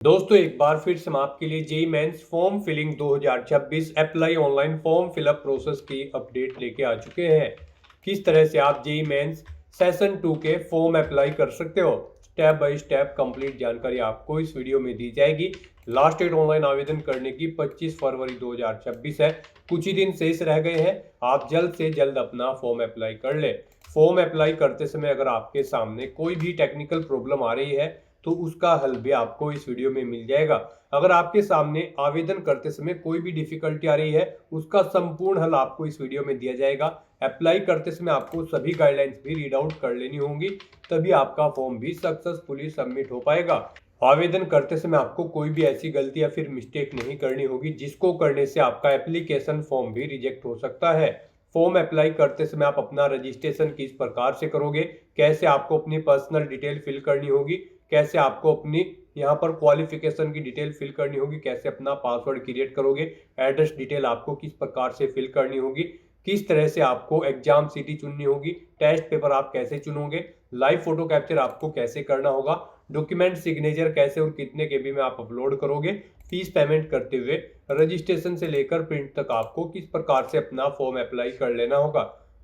दोस्तों एक बार फिर से हम आपके लिए JEE mains form filling 2026 apply online form fill up process की अपडेट लेके आ चुके हैं। किस तरह से आप जेईई मेंस सेशन 2 के फॉर्म अप्लाई कर सकते हो, स्टेप बाय स्टेप कंप्लीट जानकारी आपको इस वीडियो में दी जाएगी। लास्ट डेट ऑनलाइन आवेदन करने की 25 फरवरी 2026 है। कुछ ही दिन शेष रह गए हैं। आप जल्द से जल्द अपना फॉर्म अप्लाई कर ले। फॉर्म अप्लाई करते समय अगर आपके सामने कोई भी टेक्निकल प्रॉब्लम आ रही है तो उसका हल भी आपको इस वीडियो में मिल जाएगा। अगर आपके सामने आवेदन करते समय कोई भी डिफिकल्टी आ रही है, उसका संपूर्ण हल आपको इस वीडियो में दिया जाएगा। अप्लाई करते समय आपको सभी गाइडलाइंस भी रीड आउट कर लेनी होंगी, तभी आपका फॉर्म भी सक्सेसफुली सबमिट हो पाएगा। आवेदन करते समय आपको कोई भी ऐसी गलती या फिर मिस्टेक नहीं करनी होगी जिसको करने से आपका एप्लीकेशन फॉर्म भी रिजेक्ट हो सकता है। फॉर्म अप्लाई करते समय आप अपना रजिस्ट्रेशन किस प्रकार से करोगे, कैसे आपको अपनी पर्सनल डिटेल फिल करनी होगी, कैसे आपको अपनी यहाँ पर क्वालिफिकेशन की डिटेल फिल करनी होगी, कैसे अपना पासवर्ड क्रिएट करोगे, एड्रेस डिटेल आपको किस प्रकार से फिल करनी होगी, किस तरह से आपको एग्जाम सिटी चुननी होगी, टेस्ट पेपर आप कैसे चुनोगे, लाइव फोटो कैप्चर आपको कैसे करना होगा, डॉक्यूमेंट सिग्नेचर कैसे और कितने केबी में आप अपलोड करोगे, फीस पेमेंट करते हुए रजिस्ट्रेशन से लेकर प्रिंट तक आपको किस प्रकार से अपना फॉर्म अप्लाई कर लेना होगा।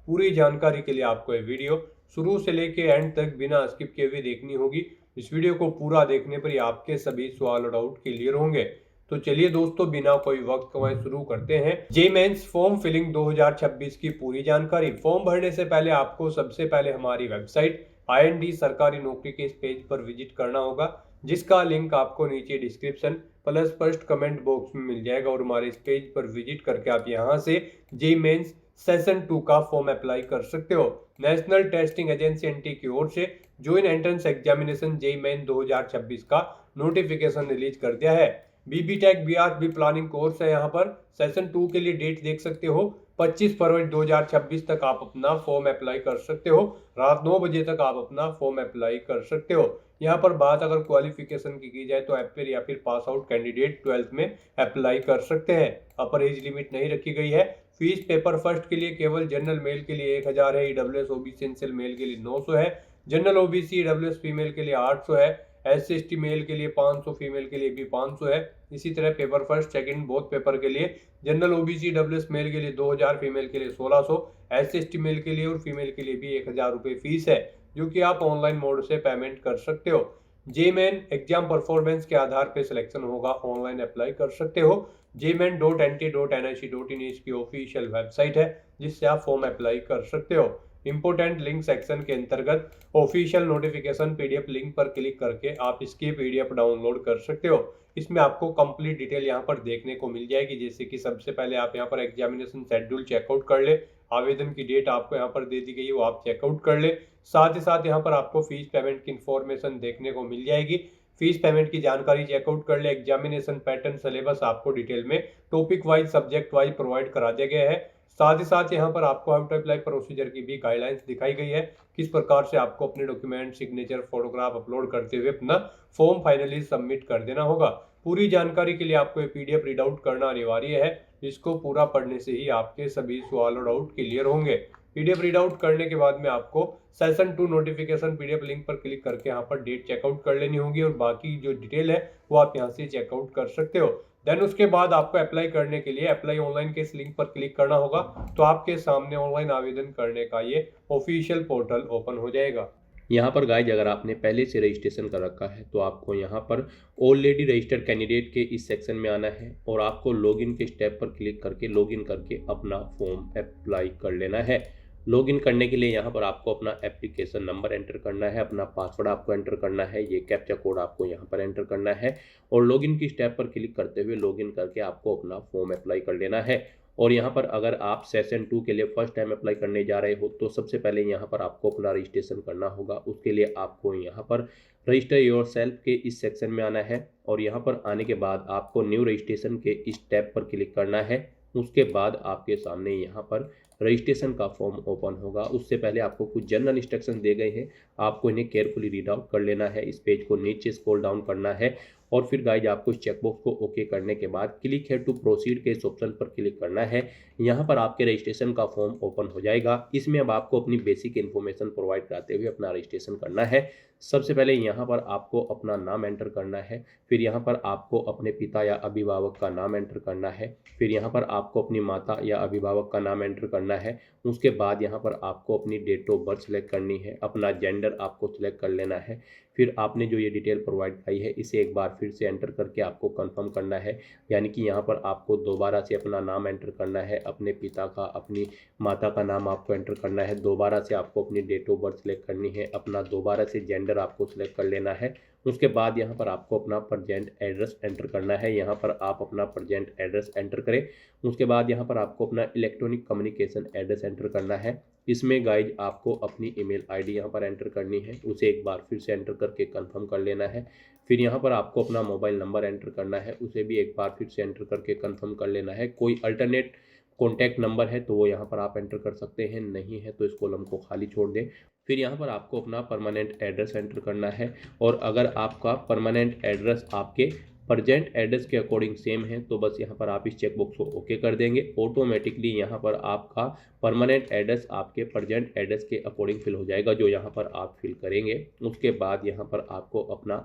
पूरी जानकारी के लिए आपको ये वीडियो शुरू से लेकर एंड तक बिना स्किप किए हुए देखनी होगी। इस वीडियो को पूरा देखने पर ही आपके सभी सवाल और डाउट क्लियर होंगे। तो चलिए दोस्तों बिना कोई वक्त गवाए शुरू करते हैं जेईई मेंस फॉर्म फिलिंग 2026 की पूरी जानकारी। फॉर्म भरने से पहले आपको सबसे पहले हमारी वेबसाइट IND सरकारी नौकरी के इस पेज पर विजिट करना होगा, जिसका लिंक आपको नीचे description plus first comment box में मिल जाएगा। और हमारे इस पेज पर विजिट करके आप यहां से जेईई मेंस सेशन 2 का फॉर्म अप्लाई कर सकते हो। नेशनल टेस्टिंग एजेंसी NT की ओर से joint entrance examination JEE main 2026 का नोटिफिकेशन रिलीज कर दिया है। BBTech BRB प्लानिंग कोर्स है। यहाँ पर सेशन 2 के लिए डेट देख सकते हो, 25 फरवरी 2026 तक आप अपना फॉर्म अप्लाई कर सकते हो। रात 9 बजे तक आप अपना फॉर्म अप्लाई कर सकते हो। यहाँ पर बात अगर क्वालिफिकेशन की जाए तो एफिर या फिर पास आउट कैंडिडेट 12th में अप्लाई कर सकते हैं। अपर एज लिमिट नहीं रखी गई है। फीस पेपर फर्स्ट के लिए केवल जनरल मेल के लिए 1000 है, EWS OBC एसेंशियल मेल के लिए 900 है, जनरल OBC EWS फीमेल के लिए 800 है, SC/ST मेल के लिए 500, फीमेल के लिए भी 500 है। इसी तरह paper first second both paper के लिए जनरल OBC EWS मेल के लिए 2000, फीमेल के लिए 1600, SC/ST मेल के लिए और फीमेल के लिए भी 1000 रुपये फीस है, जो कि आप ऑनलाइन मोड से पेमेंट कर सकते हो। जेईई मेन एग्जाम परफॉर्मेंस के आधार पर सिलेक्शन होगा, ऑनलाइन अप्लाई कर सकते हो। jeiimen.nt.nic.in इसकी ऑफिशियल वेबसाइट है, जिससे आप फॉर्म अप्लाई कर सकते हो। इंपोर्टेंट लिंक सेक्शन के अंतर्गत ऑफिशियल नोटिफिकेशन PDF लिंक पर क्लिक करके आप इसकी PDF डाउनलोड कर सकते हो। इसमें आपको कंप्लीट डिटेल यहाँ पर देखने को मिल जाएगी, जैसे कि सबसे पहले आप यहाँ पर एग्जामिनेशन शेड्यूल चेकआउट कर ले, आवेदन की डेट आपको यहाँ पर दे दी गई है वो आप चेकआउट कर ले। साथ ही साथ यहाँ पर आपको फीस पेमेंट की इंफॉर्मेशन देखने को मिल जाएगी, फीस पेमेंट की जानकारी चेकआउट कर ले। एग्जामिनेशन पैटर्न सिलेबस आपको डिटेल में topic wise subject wise provide करा दिया गया है। साथ ही साथ यहाँ पर आपको हाउ टू अप्लाई प्रोसीजर की भी गाइडलाइंस दिखाई गई है, किस प्रकार से आपको अपने डॉक्यूमेंट सिग्नेचर फोटोग्राफ अपलोड करते हुए अपना फॉर्म फाइनली सबमिट कर देना होगा। पूरी जानकारी के लिए आपको ये PDF रीड आउट करना अनिवार्य है। इसको पूरा पढ़ने से ही आपके सभी सवाल और डाउट क्लियर होंगे। PDF रीड आउट करने के बाद में आपको सेशन 2 नोटिफिकेशन PDF लिंक पर क्लिक करके यहाँ पर डेट चेकआउट कर लेनी होगी, और बाकी जो डिटेल है वो आप यहाँ से चेकआउट कर सकते हो। देन उसके बाद आपको अप्लाई करने के लिए अप्लाई ऑनलाइन के इस लिंक पर क्लिक करना होगा, तो आपके सामने ऑनलाइन आवेदन करने का ये ऑफिशियल पोर्टल ओपन हो जाएगा। यहाँ पर गाइज अगर आपने पहले से रजिस्ट्रेशन कर रखा है तो आपको यहाँ पर ऑलरेडी रजिस्टर्ड कैंडिडेट के इस सेक्शन में आना है, और आपको लॉगिन के स्टेप पर क्लिक करके लॉगिन करके अपना फॉर्म अप्लाई कर लेना है। लॉगिन करने के लिए यहाँ पर आपको अपना एप्लीकेशन नंबर एंटर करना है, अपना पासवर्ड आपको एंटर करना है, ये कैप्चा कोड आपको यहाँ पर एंटर करना है, और लॉगिन की स्टेप पर क्लिक करते हुए लॉगिन करके आपको अपना फॉर्म अप्लाई कर लेना है। और यहाँ पर अगर आप सेशन 2 के लिए फर्स्ट टाइम अप्लाई करने जा रहे हो तो सबसे पहले यहाँ पर आपको अपना रजिस्ट्रेशन करना होगा। उसके लिए आपको यहाँ पर रजिस्टर योरसेल्फ के इस सेक्शन में आना है, और यहाँ पर आने के बाद आपको न्यू रजिस्ट्रेशन के इस टैब पर क्लिक करना है। उसके बाद आपके सामने यहाँ पर रजिस्ट्रेशन का फॉर्म ओपन होगा। उससे पहले आपको कुछ जनरल इंस्ट्रक्शन दे गए हैं, आपको इन्हें केयरफुली रीड आउट कर लेना है। इस पेज को नीचे स्क्रॉल डाउन करना है, और फिर गाइज आपको इस चेकबॉक्स को ओके करने के बाद क्लिक है टू प्रोसीड के इस ऑप्शन पर क्लिक करना है। यहाँ पर आपके रजिस्ट्रेशन का फॉर्म ओपन हो जाएगा। इसमें अब आपको अपनी बेसिक इन्फॉर्मेशन प्रोवाइड कराते हुए अपना रजिस्ट्रेशन करना है। सबसे पहले यहाँ पर आपको अपना नाम एंटर करना है, फिर यहाँ पर आपको अपने पिता या अभिभावक का नाम एंटर करना है, फिर यहाँ पर आपको अपनी माता या अभिभावक का नाम एंटर करना है। उसके बाद यहाँ पर आपको अपनी डेट ऑफ बर्थ सेलेक्ट करनी है, अपना जेंडर आपको सेलेक्ट कर लेना है। फिर आपने जो ये डिटेल प्रोवाइड कराई है इसे एक बार फिर से एंटर करके आपको कंफर्म करना है, यानी कि यहाँ पर आपको दोबारा से अपना नाम एंटर करना है, अपने पिता का, अपनी माता का नाम आपको एंटर करना है, दोबारा से आपको अपनी डेट ऑफ बर्थ सेलेक्ट करनी है, अपना दोबारा से जेंडर आपको सेलेक्ट कर लेना है। उसके बाद यहाँ पर आपको अपना प्रेजेंट एड्रेस एंटर करना है, यहाँ पर आप अपना प्रेजेंट एड्रेस एंटर करें। उसके बाद यहाँ पर आपको अपना इलेक्ट्रॉनिक कम्युनिकेशन एड्रेस एंटर करना है। इसमें गाइज आपको अपनी ईमेल आईडी यहाँ पर एंटर करनी है, उसे एक बार फिर से एंटर करके कंफर्म कर लेना है। फिर यहाँ पर आपको अपना मोबाइल नंबर एंटर करना है, उसे भी एक बार फिर से एंटर करके कंफर्म कर लेना है। कोई अल्टरनेट कॉन्टैक्ट नंबर है तो वो यहाँ पर आप एंटर कर सकते हैं, नहीं है तो इस कॉलम को खाली छोड़ दें। फिर यहाँ पर आपको अपना परमानेंट एड्रेस एंटर करना है, और अगर आपका परमानेंट एड्रेस आपके प्रेजेंट एड्रेस के अकॉर्डिंग सेम है तो बस यहाँ पर आप इस चेकबॉक्स को ओके कर देंगे। ऑटोमेटिकली यहाँ पर आपका परमानेंट एड्रेस आपके प्रेजेंट एड्रेस के अकॉर्डिंग फिल हो जाएगा, जो यहाँ पर आप फिल करेंगे। उसके बाद यहाँ पर आपको अपना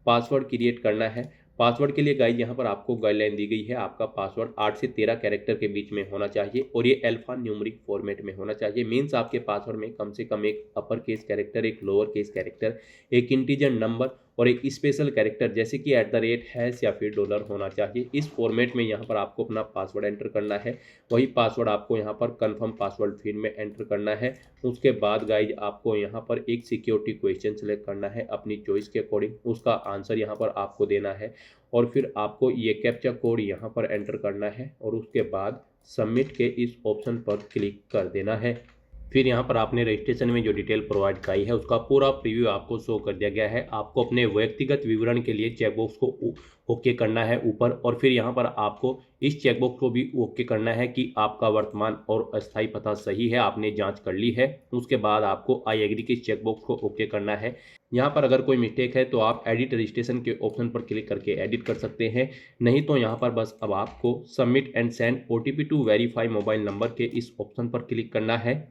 पासवर्ड क्रिएट करना है। पासवर्ड के लिए गाइज यहाँ पर आपको गाइडलाइन दी गई है, आपका पासवर्ड 8 से 13 कैरेक्टर के बीच में होना चाहिए और ये अल्फा न्यूमेरिक फॉर्मेट में होना चाहिए। मीन्स आपके पासवर्ड में कम से कम एक अपर केस कैरेक्टर, एक लोअर केस कैरेक्टर, एक इंटीजर नंबर और एक स्पेशल कैरेक्टर जैसे कि @ या फिर डॉलर होना चाहिए। इस फॉर्मेट में यहाँ पर आपको अपना पासवर्ड एंटर करना है। वही पासवर्ड आपको यहाँ पर कंफर्म पासवर्ड फील्ड में एंटर करना है। उसके बाद गाइज आपको यहाँ पर एक सिक्योरिटी क्वेश्चन सेलेक्ट करना है अपनी चॉइस के अकॉर्डिंग, उसका आंसर यहाँ पर आपको देना है और फिर आपको ये कैप्चा कोड यहाँ पर एंटर करना है और उसके बाद सबमिट के इस ऑप्शन पर क्लिक कर देना है। फिर यहाँ पर आपने रजिस्ट्रेशन में जो डिटेल प्रोवाइड कराई है उसका पूरा प्रीव्यू आपको शो कर दिया गया है। आपको अपने व्यक्तिगत विवरण के लिए चेकबॉक्स को ओके करना है ऊपर, और फिर यहाँ पर आपको इस चेकबॉक्स को भी ओके करना है कि आपका वर्तमान और अस्थायी पता सही है, आपने जांच कर ली है। उसके बाद आपको आई एग्री के चेकबॉक्स को ओके करना है। यहाँ पर अगर कोई मिस्टेक है तो आप एडिट रजिस्ट्रेशन के ऑप्शन पर क्लिक करके एडिट कर सकते हैं, नहीं तो यहाँ पर बस अब आपको submit and send OTP to verify mobile number के इस ऑप्शन पर क्लिक करना है।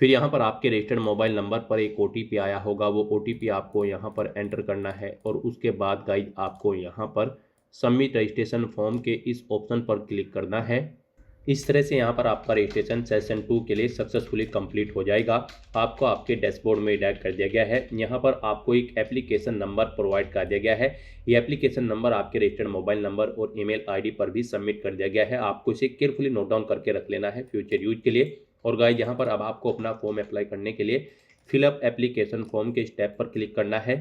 फिर यहाँ पर आपके रजिस्टर्ड मोबाइल नंबर पर एक OTP आया होगा, वो OTP आपको यहाँ पर एंटर करना है और उसके बाद गाइज आपको यहाँ पर सबमिट रजिस्ट्रेशन फॉर्म के इस ऑप्शन पर क्लिक करना है। इस तरह से यहाँ पर आपका रजिस्ट्रेशन सेशन 2 के लिए सक्सेसफुली कंप्लीट हो जाएगा। आपको आपके डैशबोर्ड में डायरेक्ट कर दिया गया है। यहाँ पर आपको एक एप्लीकेशन नंबर प्रोवाइड कर दिया गया है। ये एप्लीकेशन नंबर आपके रजिस्टर्ड मोबाइल नंबर और ईमेल आईडी पर भी सबमिट कर दिया गया है। आपको इसे केयरफुली नोट डाउन करके रख लेना है फ्यूचर यूज के लिए। और गाइस यहाँ पर अब आपको अपना फॉर्म अप्लाई करने के लिए फिलअप एप्लीकेशन फॉर्म के स्टेप पर क्लिक करना है।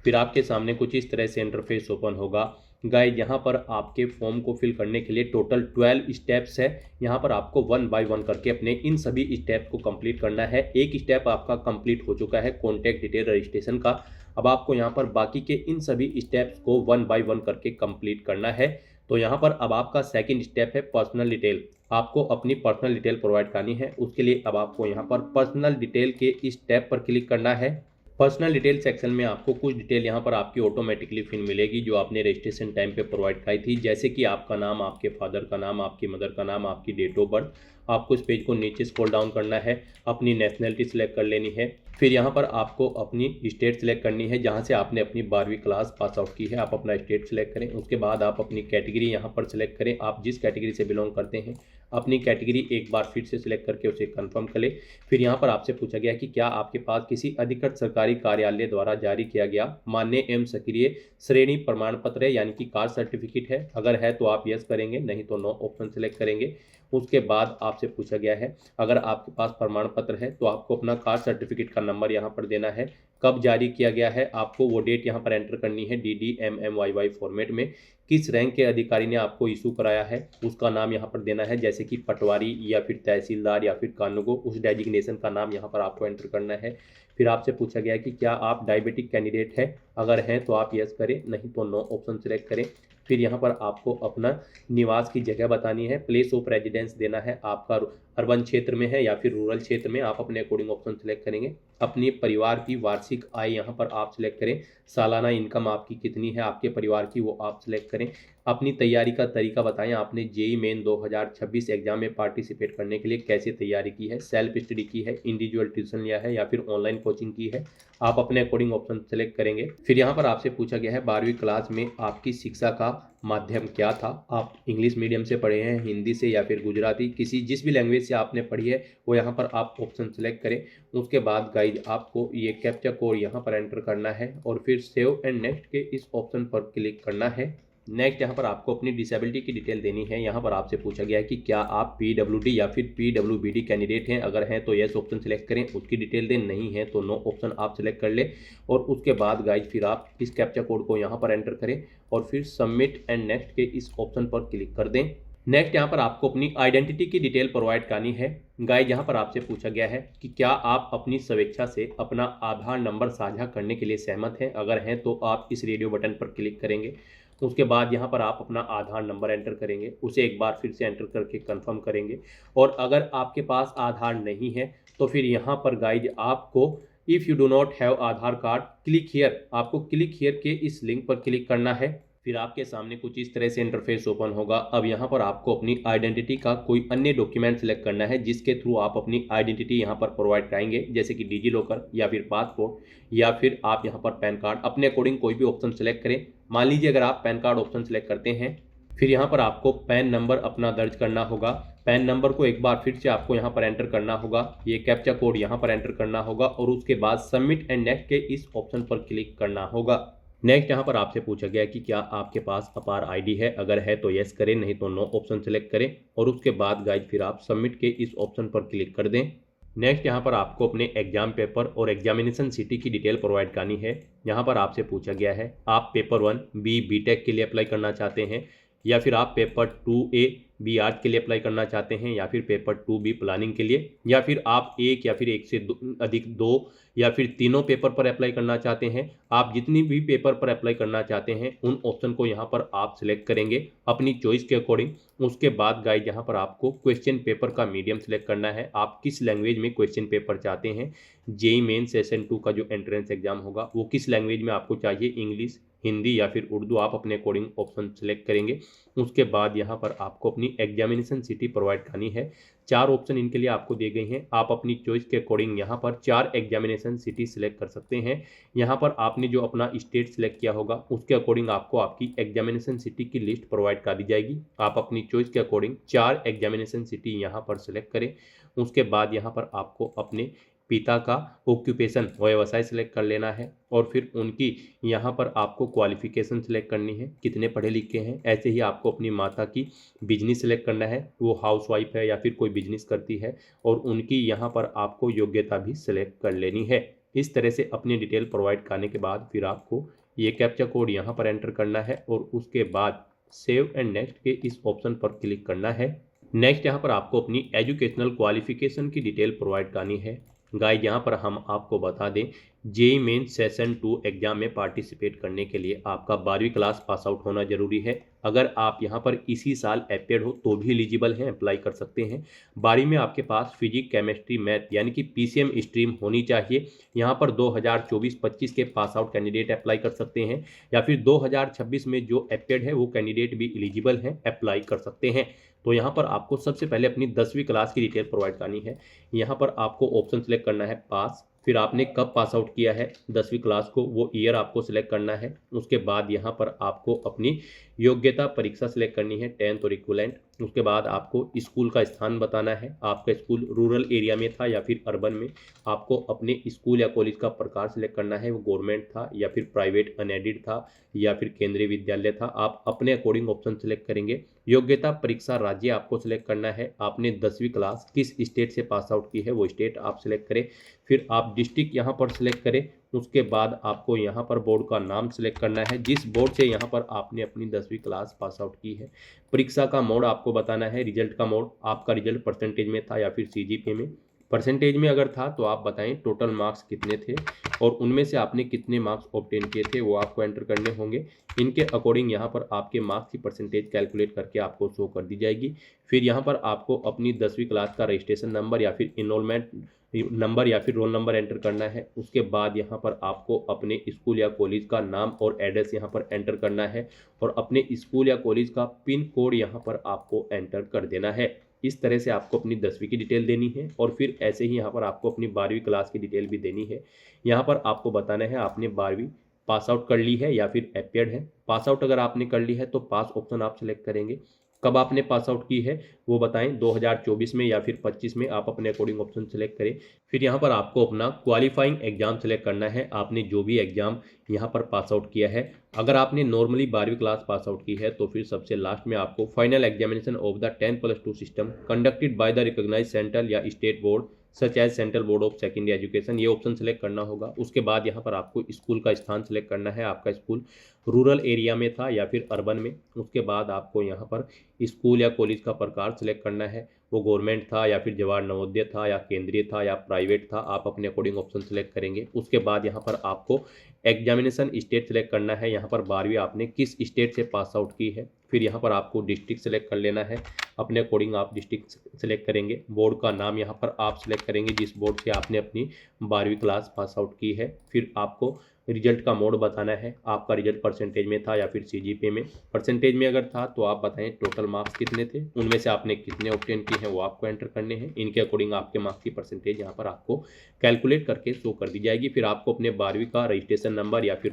फिर आपके सामने कुछ इस तरह से इंटरफेस ओपन होगा। गाइस यहाँ पर आपके फॉर्म को फिल करने के लिए टोटल 12 स्टेप्स है। यहाँ पर आपको 1 बाय 1 करके अपने इन सभी स्टेप्स को कंप्लीट करना है। एक स्टेप आपका कंप्लीट हो चुका है कॉन्टैक्ट डिटेल रजिस्ट्रेशन का। अब आपको यहाँ पर बाकी के इन सभी स्टेप्स को 1 बाय 1 करके कंप्लीट करना है। तो यहाँ पर अब आपका सेकंड स्टेप है पर्सनल डिटेल। आपको अपनी पर्सनल डिटेल प्रोवाइड करनी है। उसके लिए अब आपको यहाँ पर पर्सनल डिटेल के इस टैब पर क्लिक करना है। पर्सनल डिटेल सेक्शन में आपको कुछ डिटेल यहाँ पर आपकी ऑटोमेटिकली फिल मिलेगी जो आपने रजिस्ट्रेशन टाइम पे प्रोवाइड कराई थी, जैसे कि आपका नाम, आपके फादर का नाम, आपकी मदर का नाम, आपकी डेट ऑफ बर्थ। आपको इस पेज को नीचे स्क्रॉल डाउन करना है, अपनी नेशनलिटी सिलेक्ट कर लेनी है। फिर यहाँ पर आपको अपनी स्टेट सिलेक्ट करनी है जहाँ से आपने अपनी 12वीं क्लास पास आउट की है। आप अपना स्टेट सिलेक्ट करें। उसके बाद आप अपनी कैटेगरी यहाँ पर सिलेक्ट करें। आप जिस कैटेगरी से बिलोंग करते हैं अपनी कैटेगरी एक बार फिर से सिलेक्ट करके उसे कंफर्म कर ले। फिर यहाँ पर आपसे पूछा गया कि क्या आपके पास किसी अधिकृत सरकारी कार्यालय द्वारा जारी किया गया मान्य एवं सक्रिय श्रेणी प्रमाण पत्र है, यानी कि कास्ट सर्टिफिकेट है। अगर है तो आप यस करेंगे, नहीं तो नो ऑप्शन सिलेक्ट करेंगे। उसके बाद आपसे पूछा गया है अगर आपके पास प्रमाण पत्र है तो आपको अपना कास्ट सर्टिफिकेट का नंबर यहाँ पर देना है। कब जारी किया गया है आपको वो डेट यहाँ पर एंटर करनी है DDMMYY फॉर्मेट में। किस रैंक के अधिकारी ने आपको इशू कराया है उसका नाम यहाँ पर देना है, जैसे कि पटवारी या फिर तहसीलदार या फिर कानूगो, उस डेजिग्नेशन का नाम यहाँ पर आपको एंटर करना है। फिर आपसे पूछा गया कि क्या आप डायबिटिक कैंडिडेट हैं, अगर हैं तो आप यस करें, नहीं तो नो ऑप्शन सिलेक्ट करें। फिर यहाँ पर आपको अपना निवास की जगह बतानी है, प्लेस ऑफ रेजिडेंस देना है, आपका अर्बन क्षेत्र में है या फिर रूरल क्षेत्र में, आप अपने अकॉर्डिंग ऑप्शन सेलेक्ट करेंगे। अपने परिवार की वार्षिक आय यहाँ पर आप सिलेक्ट करें, सालाना इनकम आपकी कितनी है आपके परिवार की वो आप सिलेक्ट करें। अपनी तैयारी का तरीका बताएं, आपने जेई मेन 2026 एग्जाम में पार्टिसिपेट करने के लिए कैसे तैयारी की है, सेल्फ स्टडी की है, इंडिविजुअल ट्यूशन लिया है या फिर ऑनलाइन कोचिंग की है, आप अपने अकॉर्डिंग ऑप्शन सेलेक्ट करेंगे। फिर यहाँ पर आपसे पूछा गया है 12वीं क्लास में आपकी शिक्षा का माध्यम क्या था, आप इंग्लिश मीडियम से पढ़े हैं, हिंदी से या फिर गुजराती, किसी जिस भी लैंग्वेज से आपने पढ़ी है वो यहाँ पर आप ऑप्शन सेलेक्ट करें। उसके बाद गाइज आपको ये कैप्चा कोड यहाँ पर एंटर करना है और फिर सेव एंड नेक्स्ट के इस ऑप्शन पर क्लिक करना है। नेक्स्ट यहाँ पर आपको अपनी डिसेबिलिटी की डिटेल देनी है। यहाँ पर आपसे पूछा गया है कि क्या आप पीडब्ल्यूडी या फिर पीडब्ल्यूबीडी कैंडिडेट हैं, अगर हैं तो यस ऑप्शन सेलेक्ट करें, उसकी डिटेल दें, नहीं है तो नो ऑप्शन आप सेलेक्ट कर ले। और उसके बाद गाइज फिर आप इस कैप्चा कोड को यहाँ पर एंटर करें और फिर सबमिट एंड नेक्स्ट के इस ऑप्शन पर क्लिक कर दें। नेक्स्ट यहाँ पर आपको अपनी आइडेंटिटी की डिटेल प्रोवाइड करनी है। गाइज यहाँ पर आपसे पूछा गया है कि क्या आप अपनी स्वेच्छा से अपना आधार नंबर साझा करने के लिए सहमत हैं, अगर हैं तो आप इस रेडियो बटन पर क्लिक करेंगे। उसके बाद यहाँ पर आप अपना आधार नंबर एंटर करेंगे, उसे एक बार फिर से एंटर करके कंफर्म करेंगे। और अगर आपके पास आधार नहीं है तो फिर यहाँ पर गाइज आपको if you do not have Aadhaar card click here, आपको क्लिक हियर के इस लिंक पर क्लिक करना है। फिर आपके सामने कुछ इस तरह से इंटरफेस ओपन होगा। अब यहाँ पर आपको अपनी आइडेंटिटी का कोई अन्य डॉक्यूमेंट सेलेक्ट करना है जिसके थ्रू आप अपनी आइडेंटिटी यहाँ पर प्रोवाइड कराएंगे, जैसे कि डिजी लॉकर या फिर पासपोर्ट या फिर आप यहाँ पर पैन कार्ड, अपने अकॉर्डिंग कोई भी ऑप्शन सेलेक्ट करें। मान लीजिए अगर आप पैन कार्ड ऑप्शन सेलेक्ट करते हैं, फिर यहाँ पर आपको पैन नंबर अपना दर्ज करना होगा। पैन नंबर को एक बार फिर से आपको यहाँ पर एंटर करना होगा, ये कैप्चा कोड यहाँ पर एंटर करना होगा और उसके बाद सबमिट एंड नेक्स्ट के इस ऑप्शन पर क्लिक करना होगा। नेक्स्ट यहाँ पर आपसे पूछा गया कि क्या आपके पास अपार आईडी है, अगर है तो यस करें, नहीं तो नो ऑप्शन सेलेक्ट करें और उसके बाद गाइज फिर आप सबमिट के इस ऑप्शन पर क्लिक कर दें। नेक्स्ट यहाँ पर आपको अपने एग्जाम पेपर और एग्जामिनेशन सिटी की डिटेल प्रोवाइड करनी है। यहाँ पर आपसे पूछा गया है आप पेपर 1 बी बीटेक के लिए अप्लाई करना चाहते हैं या फिर आप पेपर 2A बी आर्ट के लिए अप्लाई करना चाहते हैं या फिर पेपर 2B प्लानिंग के लिए, या फिर आप एक या फिर एक से अधिक दो या फिर तीनों पेपर पर अप्लाई करना चाहते हैं। आप जितनी भी पेपर पर अप्लाई करना चाहते हैं उन ऑप्शन को यहाँ पर आप सिलेक्ट करेंगे अपनी चॉइस के अकॉर्डिंग। उसके बाद गाइड यहाँ पर आपको क्वेश्चन पेपर का मीडियम सेलेक्ट करना है, आप किस लैंग्वेज में क्वेश्चन पेपर चाहते हैं। जेई मेन सेशन 2 का जो एंट्रेंस एग्जाम होगा वो किस लैंग्वेज में आपको चाहिए, इंग्लिश, हिंदी या फिर उर्दू, आप अपने अकॉर्डिंग ऑप्शन सेलेक्ट करेंगे। उसके बाद यहाँ पर आपको अपनी एग्जामिनेशन सिटी प्रोवाइड करनी है। 4 ऑप्शन इनके लिए आपको दिए गए हैं, आप अपनी चॉइस के अकॉर्डिंग यहाँ पर 4 एग्जामिनेशन सिटी सिलेक्ट कर सकते हैं। यहाँ पर आपने जो अपना स्टेट सिलेक्ट किया होगा उसके अकॉर्डिंग आपको आपकी एग्जामिनेशन सिटी की लिस्ट प्रोवाइड कर दी जाएगी। आप अपनी चॉइस के अकॉर्डिंग 4 एग्जामिनेशन सिटी यहाँ पर सिलेक्ट करें। उसके बाद यहाँ पर आपको अपने पिता का ऑक्यूपेशन व्यवसाय सिलेक्ट कर लेना है और फिर उनकी यहाँ पर आपको क्वालिफिकेशन सिलेक्ट करनी है, कितने पढ़े लिखे हैं। ऐसे ही आपको अपनी माता की बिजनेस सिलेक्ट करना है, वो हाउसवाइफ है या फिर कोई बिजनेस करती है, और उनकी यहाँ पर आपको योग्यता भी सिलेक्ट कर लेनी है। इस तरह से अपनी डिटेल प्रोवाइड करने के बाद फिर आपको ये कैप्चा कोड यहाँ पर एंटर करना है और उसके बाद सेव एंड नेक्स्ट के इस ऑप्शन पर क्लिक करना है। नेक्स्ट यहाँ पर आपको अपनी एजुकेशनल क्वालिफिकेशन की डिटेल प्रोवाइड करनी है। गाइड यहाँ पर हम आपको बता दें, जेई मेन सेशन 2 एग्जाम में पार्टिसिपेट करने के लिए आपका 12वीं क्लास पास आउट होना जरूरी है। अगर आप यहाँ पर इसी साल अपेयर हो तो भी एलिजिबल हैं, अप्लाई कर सकते हैं। 12वीं में आपके पास फिजिक्स, केमिस्ट्री, मैथ यानी कि पीसीएम स्ट्रीम होनी चाहिए। यहाँ पर 2024-25 के पास आउट कैंडिडेट अप्लाई कर सकते हैं या फिर 2026 में जो अपेयर्ड है वो कैंडिडेट भी एलिजिबल हैं, अप्लाई कर सकते हैं। तो यहाँ पर आपको सबसे पहले अपनी 10वीं क्लास की डिटेल प्रोवाइड करनी है। यहाँ पर आपको ऑप्शन सेलेक्ट करना है पास, फिर आपने कब पास आउट किया है 10वीं क्लास को वो ईयर आपको सिलेक्ट करना है। उसके बाद यहाँ पर आपको अपनी योग्यता परीक्षा सिलेक्ट करनी है 10th और इक्विवेलेंट। उसके बाद आपको स्कूल का स्थान बताना है, आपका स्कूल रूरल एरिया में था या फिर अर्बन में। आपको अपने स्कूल या कॉलेज का प्रकार सिलेक्ट करना है, वो गवर्नमेंट था या फिर प्राइवेट अनएडेड था या फिर केंद्रीय विद्यालय था, आप अपने अकॉर्डिंग ऑप्शन सेलेक्ट करेंगे। योग्यता परीक्षा राज्य आपको सिलेक्ट करना है, आपने 10वीं क्लास किस स्टेट से पास आउट की है वो स्टेट आप सिलेक्ट करें। फिर आप डिस्ट्रिक्ट यहाँ पर सिलेक्ट करें। उसके बाद आपको यहाँ पर बोर्ड का नाम सिलेक्ट करना है, जिस बोर्ड से यहाँ पर आपने अपनी 10वीं क्लास पास आउट की है। परीक्षा का मोड आपको बताना है, रिजल्ट का मोड, आपका रिजल्ट परसेंटेज में था या फिर सीजीपीए में। परसेंटेज में अगर था तो आप बताएं टोटल मार्क्स कितने थे और उनमें से आपने कितने मार्क्स ऑब्टेन किए थे, वो आपको एंटर करने होंगे। इनके अकॉर्डिंग यहाँ पर आपके मार्क्स की परसेंटेज कैलकुलेट करके आपको शो कर दी जाएगी। फिर यहाँ पर आपको अपनी 10वीं क्लास का रजिस्ट्रेशन नंबर या फिर इनरोलमेंट नंबर या फिर रोल नंबर एंटर करना है। उसके बाद यहाँ पर आपको अपने स्कूल या कॉलेज का नाम और एड्रेस यहाँ पर एंटर करना है और अपने स्कूल या कॉलेज का पिन कोड यहाँ पर आपको एंटर कर देना है। इस तरह से आपको अपनी 10वीं की डिटेल देनी है और फिर ऐसे ही यहाँ पर आपको अपनी 12वीं क्लास की डिटेल भी देनी है। यहाँ पर आपको बताना है आपने 12वीं पास आउट कर ली है या फिर अपीयर्ड है। पास आउट अगर आपने कर ली है तो पास ऑप्शन आप सिलेक्ट करेंगे। कब आपने पास आउट की है वो बताएं, 2024 में या फिर 25 में, आप अपने अकॉर्डिंग ऑप्शन सेलेक्ट करें। फिर यहाँ पर आपको अपना क्वालिफाइंग एग्जाम सेलेक्ट करना है, आपने जो भी एग्जाम यहाँ पर पास आउट किया है। अगर आपने नॉर्मली 12वीं क्लास पास आउट की है तो फिर सबसे लास्ट में आपको final examination of the 10+2 system conducted by the recognised central या state board such as central board of secondary education, ये ऑप्शन सेलेक्ट करना होगा। उसके बाद यहाँ पर आपको स्कूल का स्थान सेलेक्ट करना है, आपका स्कूल रूरल एरिया में था या फिर अर्बन में। उसके बाद आपको यहाँ पर स्कूल या कॉलेज का प्रकार सेलेक्ट करना है, वो गवर्नमेंट था या फिर जवाहर नवोदय था या केंद्रीय था या प्राइवेट था, आप अपने अकॉर्डिंग ऑप्शन सेलेक्ट करेंगे। उसके बाद यहाँ पर आपको एग्जामिनेशन स्टेट सेलेक्ट करना है, यहाँ पर 12वीं आपने किस स्टेट से पास आउट की है। फिर यहाँ पर आपको डिस्ट्रिक्ट सेलेक्ट कर लेना है, अपने अकॉर्डिंग आप डिस्ट्रिक्ट सेलेक्ट करेंगे। बोर्ड का नाम यहाँ पर आप सेलेक्ट करेंगे जिस बोर्ड से आपने अपनी 12वीं क्लास पास आउट की है। फिर आपको रिजल्ट का मोड बताना है, आपका रिजल्ट परसेंटेज में था या फिर सीजीपीए में। परसेंटेज में अगर था तो आप बताएं टोटल मार्क्स कितने थे, उनमें से आपने कितने ऑब्टेन किए हैं वो आपको एंटर करने हैं। इनके अकॉर्डिंग आपके मार्क्स की परसेंटेज यहाँ पर आपको कैलकुलेट करके शो कर दी जाएगी। फिर आपको अपने 12वीं का रजिस्ट्रेशन नंबर या फिर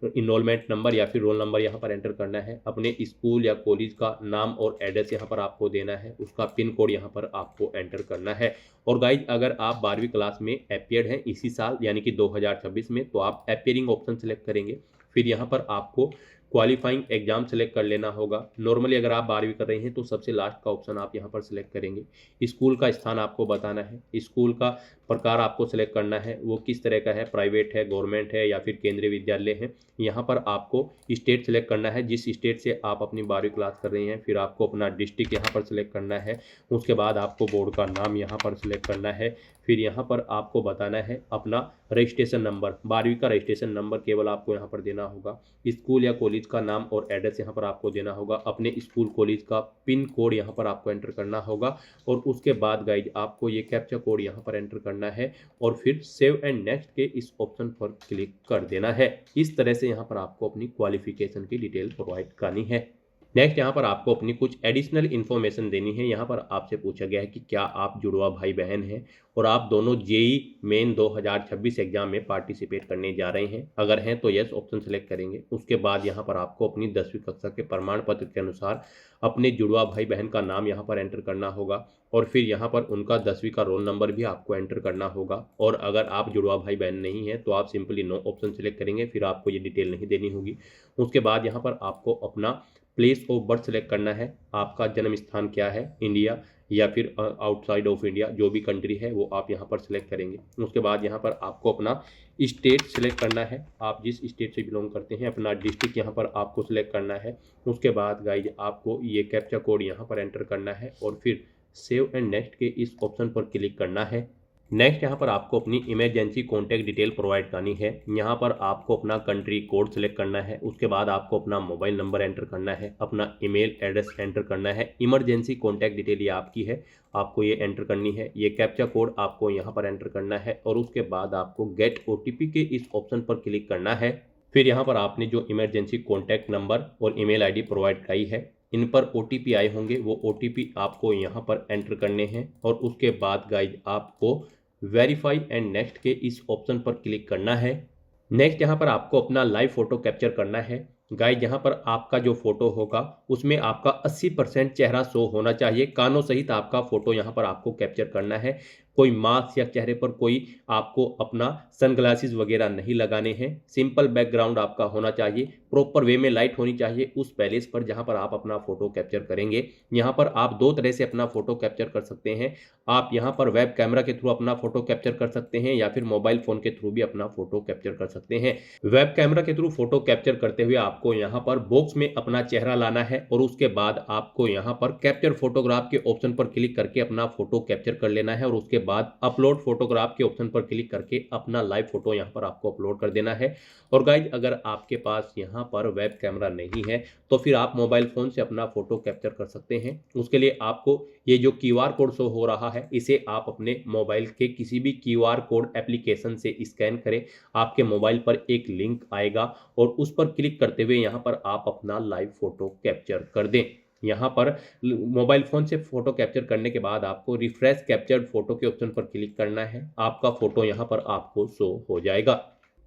इनरोलमेंट नंबर या फिर रोल नंबर यहाँ पर एंटर करना है। अपने स्कूल या कॉलेज का नाम और एड्रेस यहाँ पर आपको देना है, उसका पिन कोड यहाँ पर आपको एंटर करना है। और गाइज अगर आप 12वीं क्लास में अपीयर्ड हैं इसी साल यानी कि 2026 में तो आप अपीयरिंग ऑप्शन सेलेक्ट करेंगे। फिर यहाँ पर आपको क्वालिफाइंग एग्जाम सेलेक्ट कर लेना होगा। नॉर्मली अगर आप 12वीं कर रहे हैं तो सबसे लास्ट का ऑप्शन आप यहाँ पर सिलेक्ट करेंगे। स्कूल का स्थान आपको बताना है, स्कूल का प्रकार आपको सेलेक्ट करना है, वो किस तरह का है, प्राइवेट है, गवर्नमेंट है या फिर केंद्रीय विद्यालय है। यहाँ पर आपको स्टेट सेलेक्ट करना है जिस स्टेट से आप अपनी 12वीं क्लास कर रहे हैं। फिर आपको अपना डिस्ट्रिक्ट यहाँ पर सिलेक्ट करना है, उसके बाद आपको बोर्ड का नाम यहाँ पर सिलेक्ट करना है। फिर यहाँ पर आपको बताना है अपना रजिस्ट्रेशन नंबर, 12वीं का रजिस्ट्रेशन नंबर केवल आपको यहाँ पर देना होगा। स्कूल या कॉलेज का नाम और एड्रेस यहाँ पर आपको देना होगा, अपने स्कूल कॉलेज का पिन कोड यहाँ पर आपको एंटर करना होगा और उसके बाद गाइज आपको ये कैप्चा कोड यहाँ पर एंटर करना है और फिर सेव एंड नेक्स्ट के इस ऑप्शन पर क्लिक कर देना है। इस तरह से यहाँ पर आपको अपनी क्वालिफिकेशन की डिटेल प्रोवाइड करनी है। नेक्स्ट यहाँ पर आपको अपनी कुछ एडिशनल इन्फॉर्मेशन देनी है। यहाँ पर आपसे पूछा गया है कि क्या आप जुड़वा भाई बहन हैं और आप दोनों जेई मेन 2026 एग्जाम में पार्टिसिपेट करने जा रहे हैं। अगर हैं तो यस ऑप्शन सेलेक्ट करेंगे। उसके बाद यहाँ पर आपको अपनी 10वीं कक्षा के प्रमाण पत्र के अनुसार अपने जुड़वा भाई बहन का नाम यहाँ पर एंटर करना होगा और फिर यहाँ पर उनका 10वीं का रोल नंबर भी आपको एंटर करना होगा। और अगर आप जुड़वा भाई बहन नहीं है तो आप सिंपली नो ऑप्शन सेलेक्ट करेंगे, फिर आपको ये डिटेल नहीं देनी होगी। उसके बाद यहाँ पर आपको अपना प्लेस ऑफ बर्थ सेलेक्ट करना है, आपका जन्म स्थान क्या है, इंडिया या फिर आउटसाइड ऑफ इंडिया, जो भी कंट्री है वो आप यहाँ पर सिलेक्ट करेंगे। उसके बाद यहाँ पर आपको अपना स्टेट सिलेक्ट करना है, आप जिस स्टेट से बिलोंग करते हैं। अपना डिस्ट्रिक्ट यहाँ पर आपको सिलेक्ट करना है। उसके बाद गाइज आपको ये कैप्चा कोड यहाँ पर एंटर करना है और फिर सेव एंड नेक्स्ट के इस ऑप्शन पर क्लिक करना है। नेक्स्ट यहाँ पर आपको अपनी इमरजेंसी कॉन्टैक्ट डिटेल प्रोवाइड करनी है। यहाँ पर आपको अपना कंट्री कोड सेलेक्ट करना है। उसके बाद आपको अपना मोबाइल नंबर एंटर करना है, अपना ईमेल एड्रेस एंटर करना है। इमरजेंसी कॉन्टैक्ट डिटेल ये आपकी है, आपको ये एंटर करनी है। ये कैप्चा कोड आपको यहाँ पर एंटर करना है और उसके बाद आपको गेट OTP के इस ऑप्शन पर क्लिक करना है। फिर यहाँ पर आपने जो इमरजेंसी कॉन्टैक्ट नंबर और ईमेल ID प्रोवाइड कराई है, इन पर OTP आए होंगे, वो OTP आपको यहाँ पर एंटर करने हैं और उसके बाद गाइज आपको वेरीफाई एंड नेक्स्ट के इस ऑप्शन पर क्लिक करना है। नेक्स्ट यहाँ पर आपको अपना लाइव फोटो कैप्चर करना है। गाइज यहाँ पर आपका जो फोटो होगा उसमें आपका 80% चेहरा शो होना चाहिए, कानों सहित आपका फोटो यहाँ पर आपको कैप्चर करना है। कोई मास्क या चेहरे पर कोई आपको अपना सनग्लासेस वगैरह नहीं लगाने हैं। सिंपल बैकग्राउंड आपका होना चाहिए, प्रॉपर वे में लाइट होनी चाहिए उस पैलेस पर जहां पर आप अपना फोटो कैप्चर करेंगे। यहां पर आप दो तरह से अपना फोटो कैप्चर कर सकते हैं। आप यहां पर वेब कैमरा के थ्रू अपना फोटो कैप्चर कर सकते हैं या फिर मोबाइल फोन के थ्रू भी अपना फोटो कैप्चर कर सकते हैं। वेब कैमरा के थ्रू फोटो कैप्चर करते हुए आपको यहाँ पर बॉक्स में अपना चेहरा लाना है और उसके बाद आपको यहाँ पर कैप्चर फोटोग्राफ के ऑप्शन पर क्लिक करके अपना फोटो कैप्चर कर लेना है और उसके बाद अपलोड फोटोग्राफ के ऑप्शन पर क्लिक करके अपना लाइव फोटो यहाँ पर आपको अपलोड कर देना है। और गाइज अगर आपके पास यहाँ पर वेब कैमरा नहीं है तो फिर आप मोबाइल फ़ोन से अपना फ़ोटो कैप्चर कर सकते हैं। उसके लिए आपको ये जो QR कोड शो हो रहा है इसे आप अपने मोबाइल के किसी भी QR कोड एप्लीकेशन से स्कैन करें। आपके मोबाइल पर एक लिंक आएगा और उस पर क्लिक करते हुए यहाँ पर आप अपना लाइव फ़ोटो कैप्चर कर दें। यहाँ पर मोबाइल फ़ोन से फ़ोटो कैप्चर करने के बाद आपको रिफ्रेश कैप्चर्ड फ़ोटो के ऑप्शन पर क्लिक करना है। आपका फ़ोटो यहाँ पर आपको शो हो जाएगा।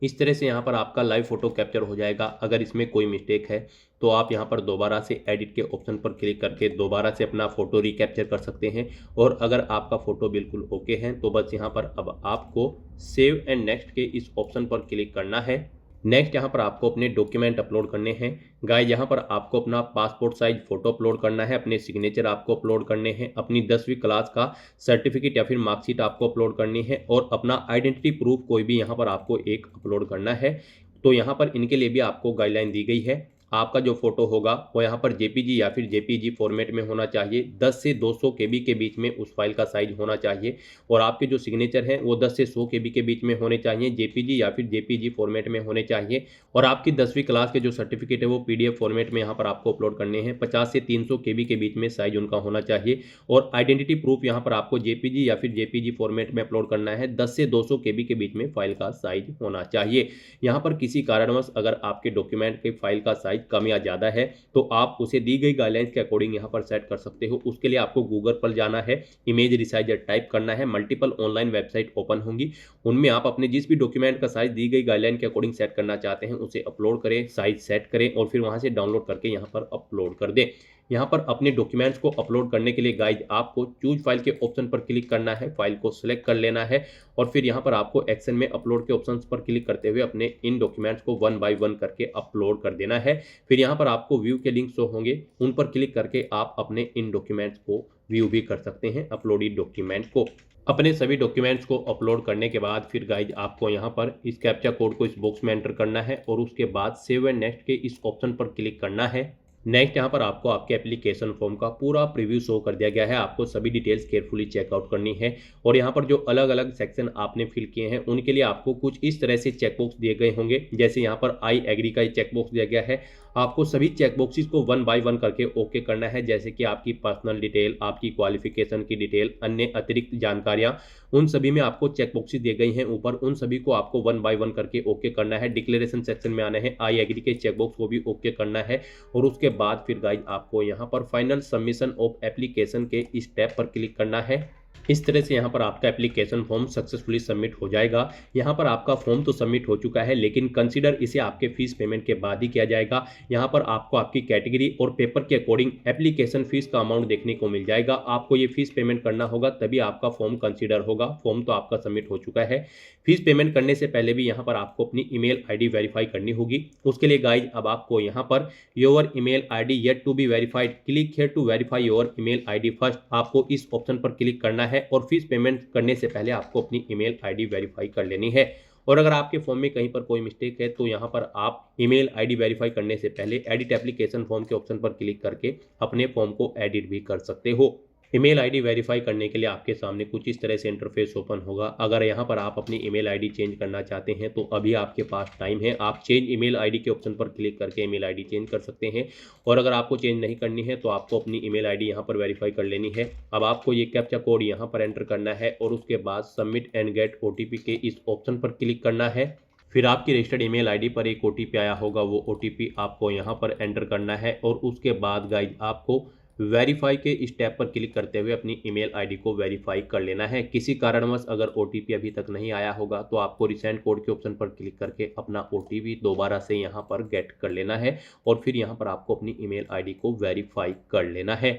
इस तरह से यहाँ पर आपका लाइव फ़ोटो कैप्चर हो जाएगा। अगर इसमें कोई मिस्टेक है तो आप यहाँ पर दोबारा से एडिट के ऑप्शन पर क्लिक करके दोबारा से अपना फ़ोटो रिकैप्चर कर सकते हैं। और अगर आपका फ़ोटो बिल्कुल ओके है तो बस यहाँ पर अब आपको सेव एंड नेक्स्ट के इस ऑप्शन पर क्लिक करना है। नेक्स्ट यहाँ पर आपको अपने डॉक्यूमेंट अपलोड करने हैं। गाइस यहाँ पर आपको अपना पासपोर्ट साइज फ़ोटो अपलोड करना है, अपने सिग्नेचर आपको अपलोड करने हैं, अपनी 10वीं क्लास का सर्टिफिकेट या फिर मार्कशीट आपको अपलोड करनी है और अपना आइडेंटिटी प्रूफ कोई भी यहाँ पर आपको एक अपलोड करना है। तो यहाँ पर इनके लिए भी आपको गाइडलाइन दी गई है। आपका जो फोटो होगा वो यहाँ पर जेपीजी या फिर जेपीजी फॉर्मेट में होना चाहिए। 10 से 200 केबी के बीच में उस फाइल का साइज होना चाहिए और आपके जो सिग्नेचर हैं वो 10 से 100 केबी के बीच में होने चाहिए, जेपीजी या फिर जेपीजी फॉर्मेट में होने चाहिए। और आपकी 10वीं क्लास के जो सर्टिफिकेट है वो पीडीएफ फॉर्मेट में यहाँ पर आपको अपलोड करने हैं। 50 से 300 केबी के बीच में साइज उनका होना चाहिए। और आइडेंटिटी प्रूफ यहाँ पर आपको जेपीजी या फिर जेपीजी फॉर्मेट में अपलोड करना है। 10 से 200 केबी के बीच में फाइल का साइज होना चाहिए। यहाँ पर किसी कारणवश अगर आपके डॉक्यूमेंट के फाइल का साइज कम या ज़्यादा है तो आप उसे दी गई गाइडलाइंस के अकॉर्डिंग यहाँ पर सेट कर सकते हो। उसके लिए आपको गूगल पर जाना है, इमेज रिसाइजर टाइप करना है, मल्टीपल ऑनलाइन वेबसाइट ओपन होंगी, उनमें आप अपने जिस भी डॉक्यूमेंट का साइज दी गई गाइडलाइन के अकॉर्डिंग सेट करना चाहते हैं उसे अपलोड करें, साइज सेट करें और फिर वहाँ से डाउनलोड करके यहाँ पर अपलोड कर दें। यहाँ पर अपने डॉक्यूमेंट्स को अपलोड करने के लिए गाइज आपको चूज फाइल के ऑप्शन पर क्लिक करना है, फाइल को सिलेक्ट कर लेना है और फिर यहाँ पर आपको एक्शन में अपलोड के ऑप्शंस पर क्लिक करते हुए अपने इन डॉक्यूमेंट्स को 1 बाय 1 करके अपलोड कर देना है। फिर यहाँ पर आपको व्यू के लिंक शो होंगे, उन पर क्लिक करके आप अपने इन डॉक्यूमेंट्स को व्यू भी कर सकते हैं, अपलोडेड डॉक्यूमेंट को। अपने सभी डॉक्यूमेंट्स को अपलोड करने के बाद फिर गाइज आपको यहाँ पर इस कैप्चा कोड को इस बॉक्स में एंटर करना है और उसके बाद सेव एंड नेक्स्ट के इस ऑप्शन पर क्लिक करना है। नेक्स्ट यहाँ पर आपको आपके एप्लीकेशन फॉर्म का पूरा प्रीव्यू शो कर दिया गया है। आपको सभी डिटेल्स केयरफुली चेकआउट करनी है और यहाँ पर जो अलग अलग सेक्शन आपने फिल किए हैं उनके लिए आपको कुछ इस तरह से चेकबॉक्स दिए गए होंगे। जैसे यहाँ पर आई एग्री का चेकबॉक्स दिया गया है। आपको सभी चेकबॉक्सेस को 1 बाय 1 करके ओके करना है, जैसे कि आपकी पर्सनल डिटेल, आपकी क्वालिफिकेशन की डिटेल, अन्य अतिरिक्त जानकारियाँ, उन सभी में आपको चेकबॉक्सेस दिए गई हैं ऊपर, उन सभी को आपको 1 बाय 1 करके ओके करना है। डिक्लेरेशन सेक्शन में आना है, आई एग्री के चेकबॉक्स को भी ओके करना है और उसके बाद फिर गाइज आपको यहाँ पर फाइनल सबमिशन ऑफ एप्लीकेशन के स्टेप पर क्लिक करना है। इस तरह से यहाँ पर आपका एप्लीकेशन फॉर्म सक्सेसफुली सबमिट हो जाएगा। यहाँ पर आपका फॉर्म तो सबमिट हो चुका है लेकिन कंसीडर इसे आपके फीस पेमेंट के बाद ही किया जाएगा। यहाँ पर आपको आपकी कैटेगरी और पेपर के अकॉर्डिंग एप्लीकेशन फीस का अमाउंट देखने को मिल जाएगा। आपको ये फीस पेमेंट करना होगा तभी आपका फॉर्म कंसीडर होगा। फॉर्म तो आपका सबमिट हो चुका है। फीस पेमेंट करने से पहले भी यहाँ पर आपको अपनी ईमेल आईडी वेरीफाई करनी होगी। उसके लिए गाइज अब आपको यहाँ पर your email ID yet to be verified, click here to verify your email ID first, आपको इस ऑप्शन पर क्लिक करना है और फीस पेमेंट करने से पहले आपको अपनी ईमेल आईडी वेरीफाई कर लेनी है। और अगर आपके फॉर्म में कहीं पर कोई मिस्टेक है तो यहाँ पर आप ईमेल आईडी वेरीफाई करने से पहले एडिट एप्लीकेशन फॉर्म के ऑप्शन पर क्लिक करके अपने फॉर्म को एडिट भी कर सकते हो। ईमेल आईडी वेरीफाई करने के लिए आपके सामने कुछ इस तरह से इंटरफेस ओपन होगा। अगर यहाँ पर आप अपनी ईमेल आईडी चेंज करना चाहते हैं तो अभी आपके पास टाइम है। आप चेंज ईमेल आईडी के ऑप्शन पर क्लिक करके ईमेल आईडी चेंज कर सकते हैं और अगर आपको चेंज नहीं करनी है तो आपको अपनी ईमेल आईडी यहाँ पर वेरीफाई कर लेनी है। अब आपको ये कैप्चा कोड यहाँ पर एंटर करना है और उसके बाद सबमिट एंड गेट ओटीपी के इस ऑप्शन पर क्लिक करना है। फिर आपकी रजिस्टर्ड ईमेल आईडी पर एक ओटीपी आया होगा, वो ओटीपी आपको यहाँ पर एंटर करना है और उसके बाद गाइज आपको वेरीफाई के स्टेप पर क्लिक करते हुए अपनी ईमेल आईडी को वेरीफाई कर लेना है। किसी कारणवश अगर ओटीपी अभी तक नहीं आया होगा तो आपको रिसेंट कोड के ऑप्शन पर क्लिक करके अपना ओटीपी दोबारा से यहाँ पर गेट कर लेना है और फिर यहाँ पर आपको अपनी ईमेल आईडी को वेरीफाई कर लेना है।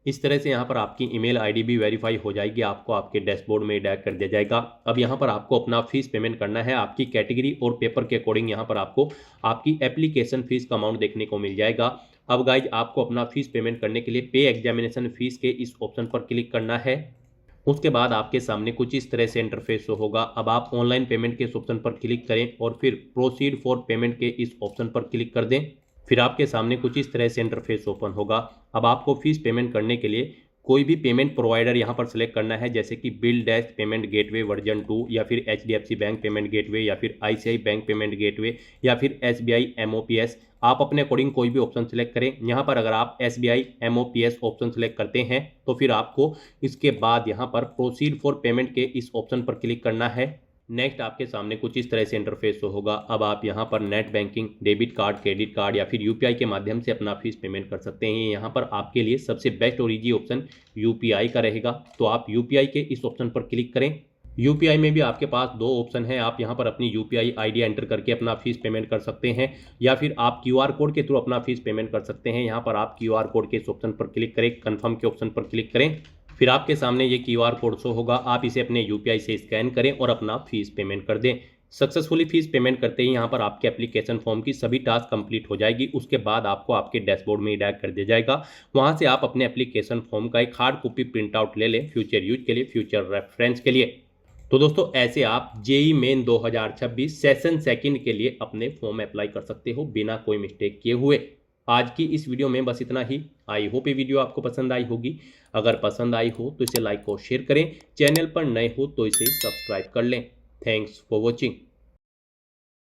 इस तरह से यहाँ पर आपकी ईमेल आईडी भी वेरीफाई हो जाएगी, आपको आपके डैशबोर्ड में डायरेक्ट कर दिया जाएगा। अब यहाँ पर आपको अपना फीस पेमेंट करना है। आपकी कैटेगरी और पेपर के अकॉर्डिंग यहाँ पर आपको आपकी एप्लीकेशन फीस का अमाउंट देखने को मिल जाएगा। अब गाइज आपको अपना फीस पेमेंट करने के लिए पे एग्जामिनेशन फीस के इस ऑप्शन पर क्लिक करना है। उसके बाद आपके सामने कुछ इस तरह से इंटरफेस होगा। अब आप ऑनलाइन पेमेंट के इस ऑप्शन पर क्लिक करें और फिर प्रोसीड फॉर पेमेंट के इस ऑप्शन पर क्लिक कर दें। फिर आपके सामने कुछ इस तरह से इंटरफेस ओपन होगा। अब आपको फीस पेमेंट करने के लिए कोई भी पेमेंट प्रोवाइडर यहाँ पर सिलेक्ट करना है, जैसे कि bill dash payment gateway version 2 या फिर HDFC बैंक पेमेंट गेटवे या फिर ICICI बैंक पेमेंट गेटवे या फिर SBI MOPS। आप अपने अकॉर्डिंग कोई भी ऑप्शन सिलेक्ट करें। यहाँ पर अगर आप SBI MOPS ऑप्शन सिलेक्ट करते हैं तो फिर आपको इसके बाद यहाँ पर प्रोसीड फॉर पेमेंट के इस ऑप्शन पर क्लिक करना है। नेक्स्ट आपके सामने कुछ इस तरह से इंटरफेस शो होगा। अब आप यहाँ पर net banking, debit card, credit card या फिर UPI के माध्यम से अपना फीस पेमेंट कर सकते हैं। यहाँ पर आपके लिए सबसे बेस्ट और ईजी ऑप्शन UPI का रहेगा, तो आप UPI के इस ऑप्शन पर क्लिक करें। UPI में भी आपके पास दो ऑप्शन है। आप यहाँ पर अपनी UPI ID एंटर करके अपना फीस पेमेंट कर सकते हैं या फिर आप QR कोड के थ्रू अपना फीस पेमेंट कर सकते हैं। यहाँ पर आप QR कोड के इस ऑप्शन पर क्लिक करें, कन्फर्म के ऑप्शन पर क्लिक करें, फिर आपके सामने ये QR कोड शो होगा। आप इसे अपने UPI से स्कैन करें और अपना फीस पेमेंट कर दें। सक्सेसफुली फीस पेमेंट करते ही यहाँ पर आपके एप्लीकेशन फॉर्म की सभी टास्क कंप्लीट हो जाएगी। उसके बाद आपको आपके डैशबोर्ड में डायरेक्ट कर दिया जाएगा। वहाँ से आप अपने एप्लीकेशन फॉर्म का एक हार्ड कॉपी प्रिंट आउट ले लें, फ्यूचर यूज के लिए, फ्यूचर रेफरेंस के लिए। तो दोस्तों ऐसे आप JEE मेन 2026 सेशन सेकंड के लिए अपने फॉर्म अप्लाई कर सकते हो बिना कोई मिस्टेक किए हुए। आज की इस वीडियो में बस इतना ही। आई होप ये वीडियो आपको पसंद आई होगी। अगर पसंद आई हो तो इसे लाइक और शेयर करें। चैनल पर नए हो तो इसे सब्सक्राइब कर लें। Thanks for watching.